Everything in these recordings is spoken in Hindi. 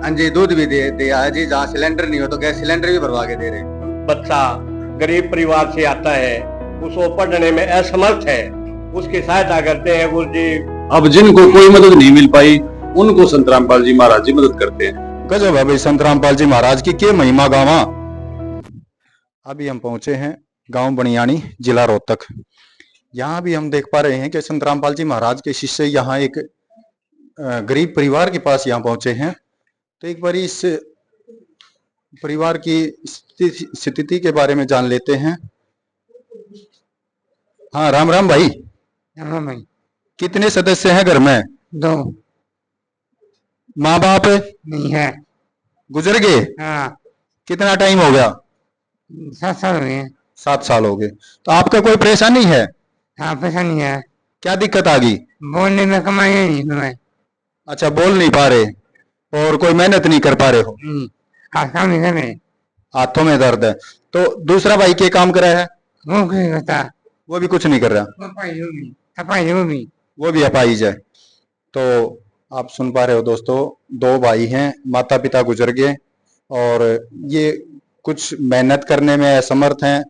हाँ जी, दूध भी दे दिया है जी। जहाँ सिलेंडर नहीं हो तो गैस सिलेंडर भी भरवा के दे रहे हैं। बच्चा गरीब परिवार से आता है, उसको पढ़ने में असमर्थ है, उसकी सहायता करते हैं गुरु जी। अब जिनको कोई मदद नहीं मिल पाई उनको संत रामपाल जी महाराज जी मदद करते हैं। गजब है भाई, संत रामपाल जी महाराज की के महिमा गावा। अभी हम पहुंचे हैं गांव बनियानी, जिला रोहतक। यहाँ भी हम देख पा रहे हैं कि संत रामपाल जी महाराज के शिष्य यहाँ एक गरीब परिवार के पास यहाँ पहुंचे हैं। तो एक बार इस परिवार की स्थिति के बारे में जान लेते हैं। हाँ, राम राम भाई। हाँ भाई। कितने सदस्य हैं घर में? 2। माँ बाप नहीं है। गुजर गए? हाँ। कितना टाइम हो गया? 7 साल हो गए। 7 साल हो गए। तो आपका कोई परेशानी है? हाँ, पैसा नहीं है। क्या दिक्कत आ गई? बोलने में कमाई नहीं मैं। अच्छा, बोल नहीं पा रहे और कोई मेहनत नहीं कर पा रहे हो? काम नहीं कर रहे। हाथों में दर्द है। तो दूसरा भाई क्या काम कर रहा है? वो कुछ बता। वो भी कुछ नहीं कर रहा। वो भी अपाहिज है। तो आप सुन पा रहे हो दोस्तों, 2 भाई हैं, माता पिता गुजर गए और ये कुछ मेहनत करने में असमर्थ हैं।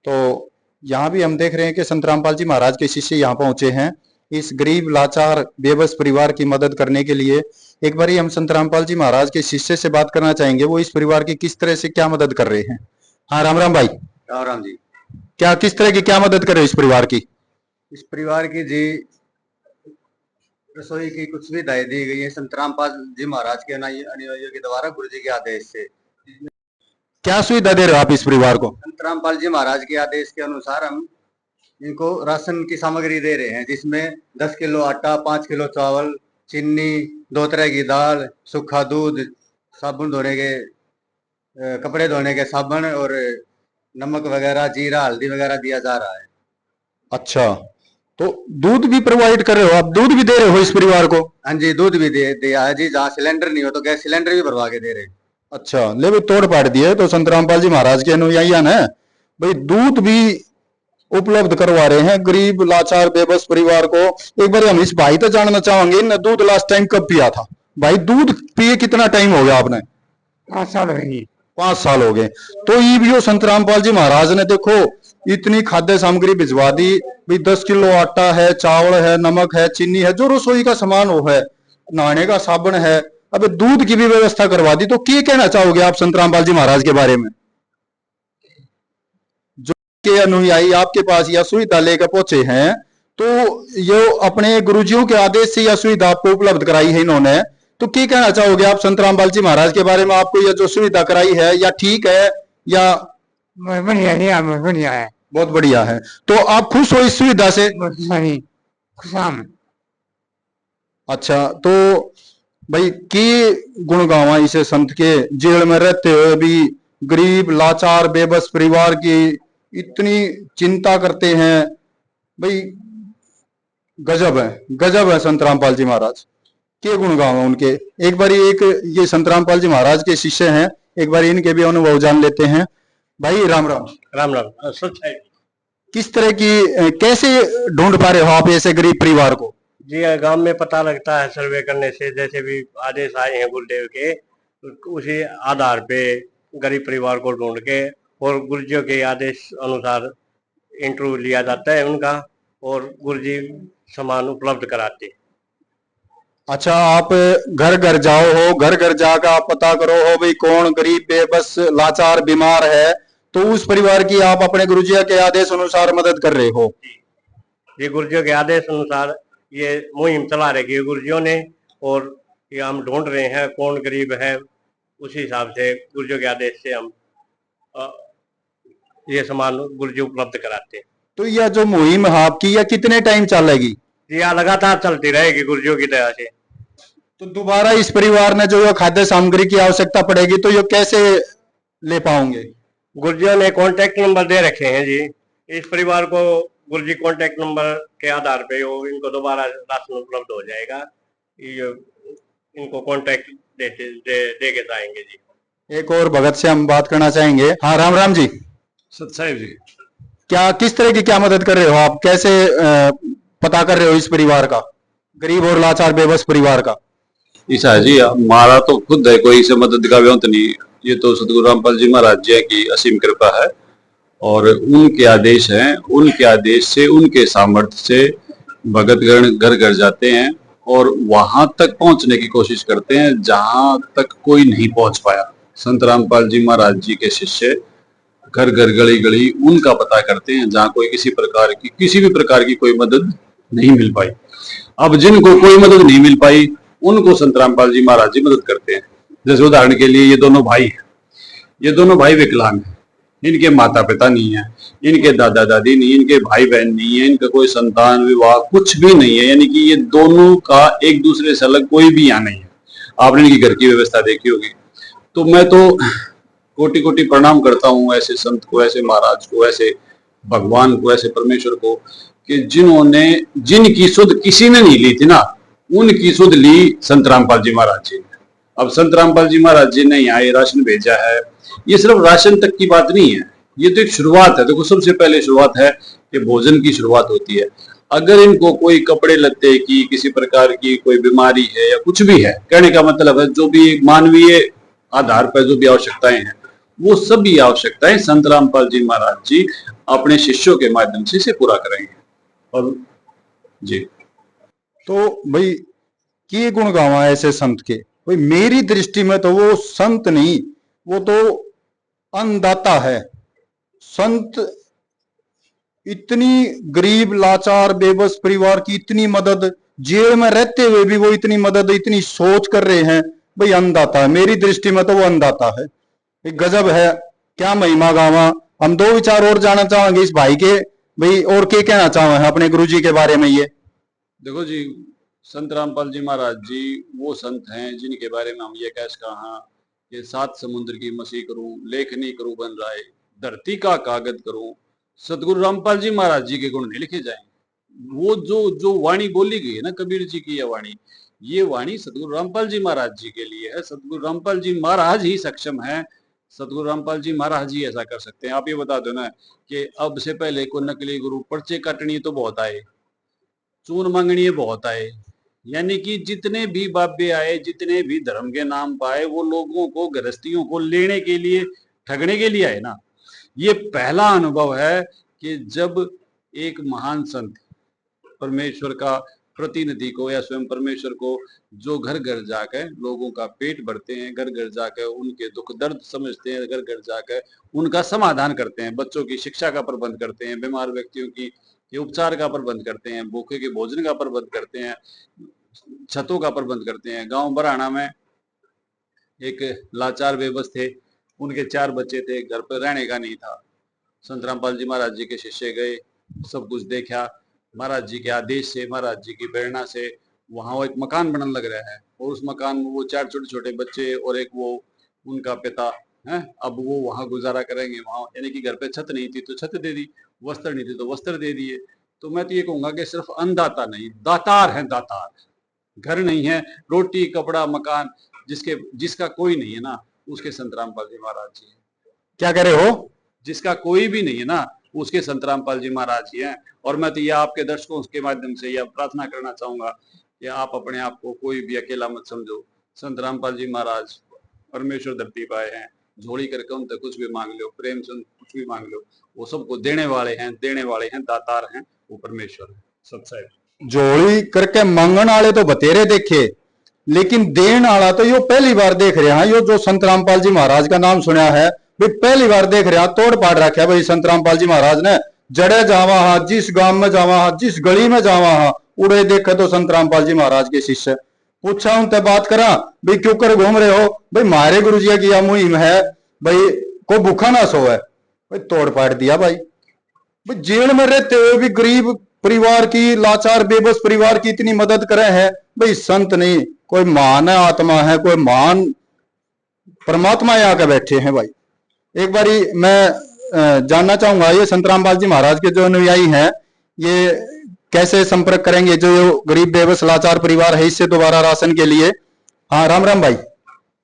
तो यहाँ भी हम देख रहे हैं कि संत रामपाल जी महाराज के शिष्य यहाँ पहुंचे हैं इस गरीब लाचार बेबस परिवार की मदद करने के लिए। एक बार हम संत रामपाल जी महाराज के शिष्य से बात करना चाहेंगे, वो इस परिवार की किस तरह से क्या मदद कर रहे हैं। हाँ, राम राम भाई। राम राम जी। क्या किस तरह की क्या मदद कर रहे हो इस परिवार की? इस परिवार की जी रसोई की कुछ सुविधाएं दी गई है संत रामपाल जी महाराज के अनुयायियों के द्वारा, गुरु जी के आदेश से। क्या सुविधा दे रहे हो आप इस परिवार को? संत रामपाल जी महाराज के आदेश के अनुसार हम इनको राशन की सामग्री दे रहे हैं, जिसमें 10 किलो आटा, 5 किलो चावल, चीनी, 2 तरह की दाल, सूखा दूध, साबुन धोने के कपड़े धोने के साबुन और नमक वगैरह, जीरा, हल्दी वगैरह दिया जा रहा है। अच्छा, तो दूध भी प्रोवाइड कर रहे हो आप? दूध भी दे रहे हो इस परिवार को? हाँ जी, दूध भी दे दिया है जी। जहाँ सिलेंडर नहीं हो तो गैस सिलेंडर भी भरवा के दे रहे हैं। अच्छा, ले भाई, तोड़ पाड़ दिए तो संत रामपाल जी महाराज के अनुयायी ने भाई दूध भी उपलब्ध करवा रहे हैं गरीब लाचार बेबस परिवार को। एक बार हम इस भाई तो जानना चाहेंगे, इन दूध लास्ट टाइम कब पिया था? भाई, दूध पिए कितना टाइम हो गया आपने? 5 साल हो गए। 5 साल हो गए। तो ये भी संत रामपाल जी महाराज ने देखो इतनी खाद्य सामग्री भिजवा दी भाई। 10 किलो आटा है, चावल है, नमक है, चीनी है, जो रसोई का सामान हो है, नहाने का साबुन है, अब दूध की भी व्यवस्था करवा दी। तो क्या कहना चाहोगे आप संत रामपाल जी महाराज के बारे में? जो के अनुयायी आपके पास यह सुविधा लेकर पहुंचे हैं, तो ये अपने गुरुजियों के आदेश से यह सुविधा आपको उपलब्ध कराई है इन्होंने, तो क्या कहना चाहोगे आप संत रामपाल जी महाराज के बारे में? आपको यह जो सुविधा कराई है या ठीक है या? बढ़िया है। बहुत बढ़िया है। तो आप खुश हो इस सुविधा से? अच्छा, तो भाई की गुण गावा इसे संत के, जेल में रहते हुए भी गरीब लाचार बेबस परिवार की इतनी चिंता करते हैं भाई। गजब है संत रामपाल जी महाराज के गुण गावा उनके। एक बार ये संत रामपाल जी महाराज के शिष्य हैं, एक बार इनके भी अनुभव जान लेते हैं। भाई, राम राम। राम राम। सच है। किस तरह की कैसे ढूंढ पा रहे हो आप ऐसे गरीब परिवार को? जी, गांव में पता लगता है सर्वे करने से, जैसे भी आदेश आए हैं गुरुदेव के, उसी आधार पे गरीब परिवार को ढूंढ के और गुरुजियों के आदेश अनुसार इंटरव्यू लिया जाता है उनका, और गुरुजी सामान उपलब्ध कराते हैं। अच्छा, आप घर घर जाओ हो, घर घर जाकर आप पता करो हो भाई कौन गरीब बेबस लाचार बीमार है, तो उस परिवार की आप अपने गुरुजी के आदेश अनुसार मदद कर रहे हो? ये गुरुजियों के आदेश अनुसार ये मुहिम चला रही है गुरुजियों ने, और ये हम ढूंढ रहे हैं कौन गरीब है। उसी हिसाब से गुरुजियों के आदेश से हम ये सामान गुरुजी उपलब्ध कराते हैं। तो यह जो मुहिम है आपकी, यह कितने टाइम चलेगी? यह लगातार चलती रहेगी गुरुजियों की दया से। तो दोबारा इस परिवार ने जो खाद्य सामग्री की आवश्यकता पड़ेगी तो ये कैसे ले पाओगे? गुरुजियों ने कॉन्टेक्ट नंबर दे रखे हैं जी। इस परिवार को गुरुजी कॉन्टेक्ट नंबर के आधार पे इनको दोबारा राशन उपलब्ध हो जाएगा। ये इनको कॉन्टेक्ट दे के जाएंगे जी। एक और भगत से हम बात करना चाहेंगे। हाँ, राम राम जी। सत्साहिब जी। क्या किस तरह की क्या मदद कर रहे हो आप? कैसे पता कर रहे हो इस परिवार का, गरीब और लाचार बेबस परिवार का? ईसा जी हमारा तो खुद है, कोई से मदद का व्यंत नहीं। ये तो सतगुरु रामपाल जी महाराज जी की असीम कृपा है और उनके आदेश हैं। उनके आदेश से, उनके सामर्थ्य से भगतगण घर घर जाते हैं और वहां तक पहुंचने की कोशिश करते हैं जहां तक कोई नहीं पहुंच पाया। संत रामपाल जी महाराज जी के शिष्य घर घर गली गली उनका पता करते हैं जहां कोई किसी भी प्रकार की कोई मदद नहीं मिल पाई। अब जिनको कोई मदद नहीं मिल पाई उनको संत रामपाल जी महाराज जी मदद करते हैं। जैसे उदाहरण के लिए ये दोनों भाई हैं, ये दोनों भाई विकलांग हैं, इनके माता पिता नहीं है, इनके दादा दादी नहीं, इनके भाई बहन नहीं है, इनका कोई संतान विवाह कुछ भी नहीं है, यानी कि ये दोनों का एक दूसरे से अलग कोई भी यहाँ नहीं है। आपने इनकी घर की व्यवस्था देखी होगी। तो मैं तो कोटि कोटि प्रणाम करता हूँ ऐसे संत को, ऐसे महाराज को, ऐसे भगवान को, ऐसे परमेश्वर को कि जिनकी सुध किसी ने नहीं ली थी ना, उनकी सुध ली संत रामपाल जी महाराज जी ने। अब संत रामपाल जी महाराज जी ने यहाँ ये राशन भेजा है। ये सिर्फ राशन तक की बात नहीं है, ये तो एक शुरुआत है। देखो सबसे पहले शुरुआत है कि भोजन की शुरुआत होती है। अगर इनको कोई कपड़े लत्ते की, किसी प्रकार की कोई बीमारी है या कुछ भी है, कहने का मतलब है जो भी मानवीय आधार पर जो भी आवश्यकताएं हैं, वो सभी आवश्यकताएं संत रामपाल जी महाराज जी अपने शिष्यों के माध्यम से इसे पूरा करेंगे। और जी तो भाई किए गुण गावा ऐसे संत के। भाई मेरी दृष्टि में तो वो संत नहीं, वो तो अन्नदाता है। संत इतनी गरीब लाचार बेबस परिवार की इतनी मदद, जेल में रहते हुए भी वो इतनी मदद, इतनी सोच कर रहे हैं। भाई अन्नदाता है, मेरी दृष्टि में तो वो अन्नदाता है। एक गजब है, क्या महिमा गावा। हम दो विचार और जानना चाहेंगे इस भाई के। भाई और क्या कहना चाहे अपने गुरु जी के बारे में। ये देखो जी, संत रामपाल जी महाराज जी वो संत हैं जिनके बारे में हम ये कह कहा कि सात समुद्र की मसी करूं, लेखनी करूं बन राय, धरती का कागज करूं। सतगुरु रामपाल जी महाराज जी के गुण नहीं लिखे जाए। वो जो वाणी बोली गई है ना, कबीर जी की ये वाणी सतगुरु रामपाल जी महाराज जी के लिए है। सतगुरु रामपाल जी महाराज ही सक्षम है, सतगुरु रामपाल जी महाराज जी ऐसा कर सकते हैं। आप ये बता दो ना कि अब से पहले को नकली गुरु पर्चे काटनी तो बहुत आए, चून मांगनी बहुत आए, यानी कि जितने भी बाबे आए, जितने भी धर्म के नाम पाए, वो लोगों को, गृहस्थियों को लेने के लिए, ठगने के लिए आए ना। ये पहला अनुभव है कि जब एक महान संत परमेश्वर का प्रतिनिधि को या स्वयं परमेश्वर को, जो घर घर जाकर लोगों का पेट भरते हैं, घर घर जाकर उनके दुख दर्द समझते हैं, घर घर जाकर उनका समाधान करते हैं, बच्चों की शिक्षा का प्रबंध करते हैं, बीमार व्यक्तियों की उपचार का प्रबंध करते हैं, भूखे के भोजन का प्रबंध करते हैं, छतों का प्रबंध करते हैं। गांव बराना में एक लाचार बेबस थे, उनके 4 बच्चे थे, घर पर रहने का नहीं था। संत रामपाल जी महाराज जी के शिष्य गए, सब कुछ देखा, महाराज जी के आदेश से, महाराज जी की प्रेरणा से वहां एक मकान बनने लग रहा है और उस मकान में वो 4 छोटे छोटे बच्चे और एक वो उनका पिता है, अब वो वहां गुजारा करेंगे। वहां यानी कि घर पे छत नहीं थी तो छत दे दी, वस्त्र नहीं थे तो वस्त्र दे दिए। तो मैं तो ये कहूंगा कि सिर्फ अन्नदाता नहीं, दातार है, दातार। घर नहीं है, रोटी कपड़ा मकान जिसका कोई नहीं है ना, उसके संत रामपाल जी महाराज जी है। क्या कह रहे हो? जिसका कोई भी नहीं है ना, उसके संत रामपाल जी महाराज जी हैं। और मैं तो ये आपके दर्शकों के माध्यम से यह प्रार्थना करना चाहूंगा कि आप अपने आप को कोई भी अकेला मत समझो। संत रामपाल जी महाराज परमेश्वर धरती पाए हैं, झोली करके उनसे कुछ भी मांग लो, प्रेम से कुछ भी मांग लो, वो सबको देने वाले हैं, दातार हैं, वो परमेश्वर है। सत्साई झोली करके मांगण वाले तो बतेरे देखे, लेकिन देन वाला तो यो पहली बार देख रहे हैं। यो जो संत रामपाल जी महाराज का नाम सुना है, भाई पहली बार देख रहे हैं। तोड़ पाड़ रखा भाई संत रामपाल जी महाराज ने। जड़े जावा हा, जिस गांव में जावा हा, जिस गली में जावा हा, उड़े देखे तो संत रामपाल जी महाराज के शिष्य। पूछा उनसे बात करा, भाई क्यों कर घूम रहे हो? भाई मारे गुरु जी की यह मुहिम है, भाई कोई भूखा ना सोए। भाई तोड़ पाड़ दिया। भाई जेल में रहते हुए भी गरीब परिवार की, लाचार बेबस परिवार की इतनी मदद करे हैं। भाई संत नहीं, कोई महान आत्मा है, कोई महान परमात्मा यहाँ के बैठे हैं। भाई एक बारी मैं जानना चाहूंगा, ये संत रामपाल जी महाराज के जो अनुयायी हैं, ये कैसे संपर्क करेंगे? जो गरीब बेबस लाचार परिवार है, इससे दोबारा राशन के लिए। हाँ राम राम भाई।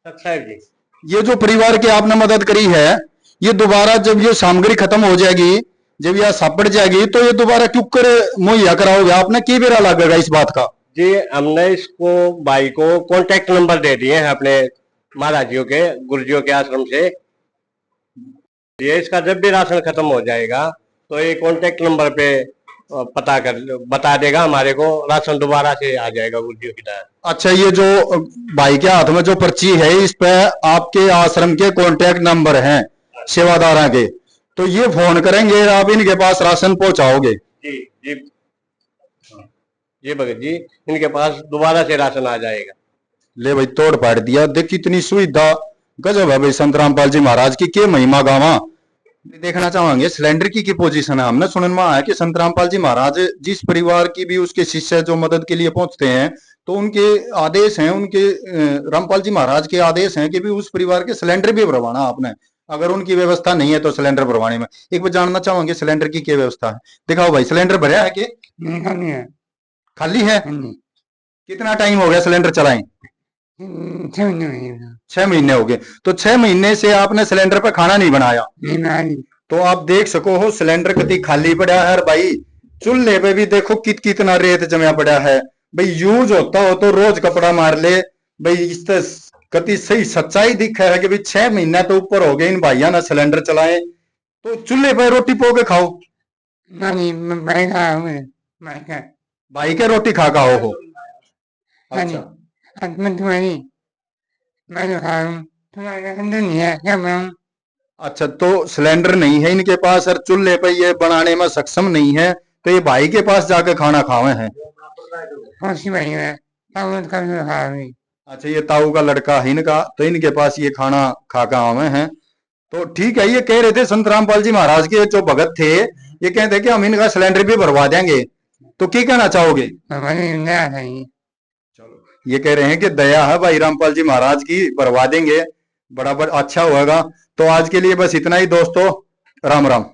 जी, ये जो परिवार की आपने मदद करी है, ये दोबारा जब ये सामग्री खत्म हो जाएगी, जब यह सापड़ जाएगी, तो ये दोबारा क्यों कर मुहैया कराओगे आपने? की बेरा लगेगा इस बात का? जी हमने इसको भाई को कांटेक्ट नंबर दे दिए हैं अपने महाराजियों के गुरुजियों के आश्रम से। ये इसका जब भी राशन खत्म हो जाएगा तो ये कांटेक्ट नंबर पे बता देगा हमारे को, राशन दोबारा से आ जाएगा गुरुजियों की तरह। अच्छा, ये जो भाई के हाथ में जो पर्ची है इस पे आपके आश्रम के कांटेक्ट नंबर हैं सेवादारा के, तो ये फोन करेंगे आप इनके पास राशन पहुंचाओगे? जी जी जी भगत जी, इनके पास दोबारा से राशन आ जाएगा। ले भाई, तोड़ पाड़ दिया। देख कितनी सुविधा, गजब है भाई संत रामपाल जी महाराज की, के महिमा गावा। देखना चाहेंगे सिलेंडर की पोजीशन है। हमने सुनने में आया कि संत रामपाल जी महाराज जिस परिवार की भी उसके शिष्य जो मदद के लिए पहुंचते हैं तो उनके आदेश हैं, उनके रामपाल जी महाराज के आदेश हैं कि भी उस परिवार के सिलेंडर भी भरवाना आपने, अगर उनकी व्यवस्था नहीं है तो सिलेंडर भरवाने में। एक बार जानना चाहेंगे सिलेंडर की क्या व्यवस्था है? दिखाओ भाई, सिलेंडर भरा है कि नहीं खानी है। खाली है? नहीं, कितना टाइम हो गया सिलेंडर चलाएं? 6 महीने हुए हैं। 6 महीने हो गए। तो 6 महीने से आपने सिलेंडर पे खाना नहीं बनाया? नहीं बनाई। तो आप देख सको हो सिलेंडर कति खाली पड़ा है। और भाई चूल्हे पे भी देखो कितना रेत जमा पड़ा है। भाई यूज होता हो तो रोज कपड़ा मार ले। भाई इस कति सही सच्चाई दिखा है कि भाई 6 महीना तो ऊपर हो गए इन भाइया ना सिलेंडर चलाए, तो चूल्हे पे रोटी पो के खाओ। नहीं, मैं भाई का भाई के रोटी खा का हो। अच्छा, मैं तुम्हारी मैं तो खा रहा हूँ, तुम्हारे अंदर नहीं है क्या बनाऊँ? अच्छा, तो सिलेंडर नहीं है इनके पास और चूल्हे पे ये बनाने में सक्षम नहीं है, तो ये भाई के पास जाके खाना खावे हैं। कौन सी भाई है? तब खा रहा हूँ। अच्छा, ये ताऊ का लड़का है इनका, तो इनके पास ये खाना खा का आवे हैं। तो ठीक है, ये कह रहे थे संत रामपाल जी महाराज के जो भगत थे, ये कहते हैं कि हम इनका सिलेंडर भी भरवा देंगे, तो क्या कहना चाहोगे? चलो, ये कह रहे हैं कि दया है भाई रामपाल जी महाराज की, भरवा देंगे, बड़ा अच्छा होगा। तो आज के लिए बस इतना ही दोस्तों, राम राम।